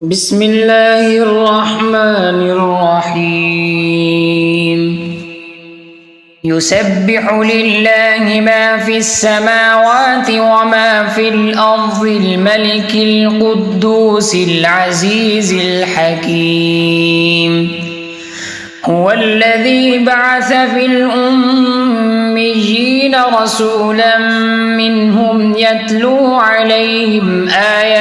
بسم الله الرحمن الرحيم يسبح لله ما في السماوات وما في الأرض الملك القدوس العزيز الحكيم هو الذي بعث في الأميين رسولا منهم يتلو عليهم آياته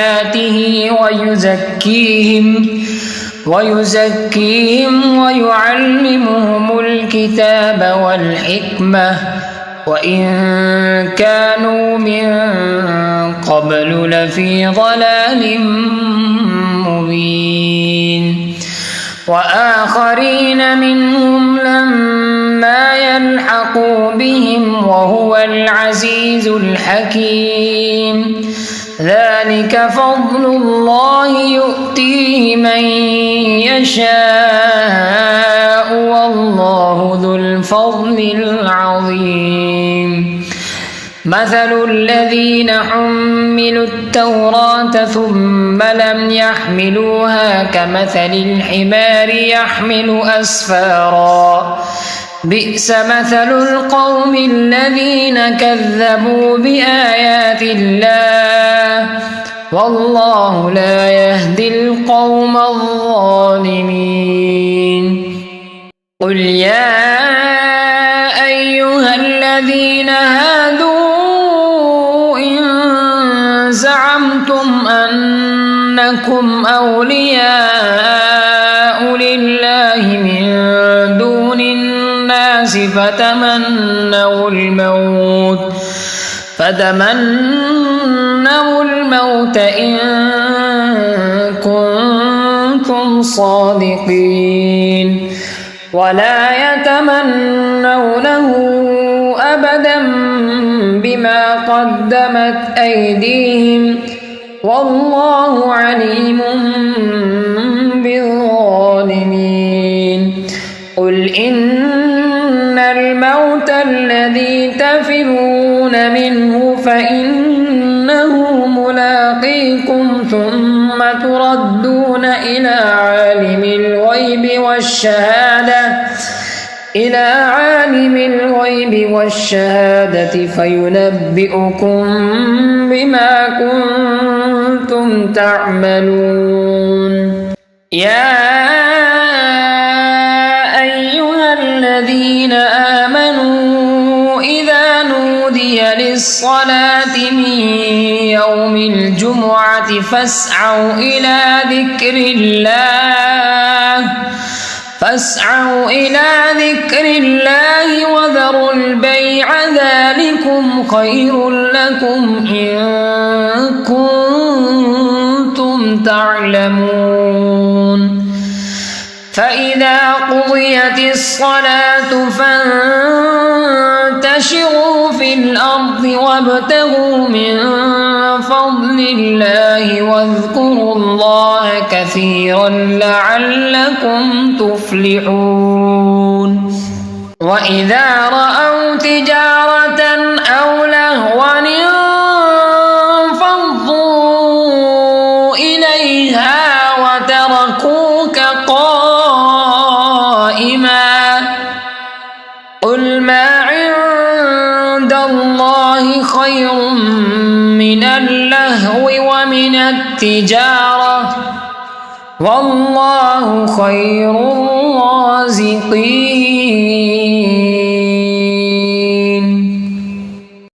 ويزكيهم ويعلمهم الكتاب والحكمة وإن كانوا من قبل لفي ضلال مبين وآخرين منهم لما يلحقوا بهم وهو العزيز الحكيم ذلك فضل الله يؤتيه من يشاء والله ذو الفضل العظيم مثل الذين حملوا التوراة ثم لم يحملوها كمثل الحمار يحمل أسفارا بئس مثل القوم الذين كذبوا بآيات الله والله لا يهدي القوم الظالمين قل يا أيها الذين هادوا إن زعمتم أنكم أولياء لله من دون الناس فتمنوا الموت إن كنتم صادقين ولا يتمنونه أبدا بما قدمت أيديهم والله عليم بالظالمين قل إن الموت الذي تفرون منه فإنه ملاقيكم ثم تردون إلى عالم الغيب والشهادة فينبئكم بما كنتم تعملون يا أيها الذين آمنوا إذا نودي للصلاة من يوم الجمعة فاسعوا إلى ذكر الله وذروا البيع ذلكم خير لكم إن كنتم تعلمون فإذا قضيت الصلاة فانتشروا في الأرض وابتغوا من فضل الله واذكروا الله كثيرا لعلكم تفلحون وإذا رأوا تجارة أو لهوا انفضوا إليها وتركوك قائما قل ما عند الله خير من اللهو ومن التجارة والله خير الرازقين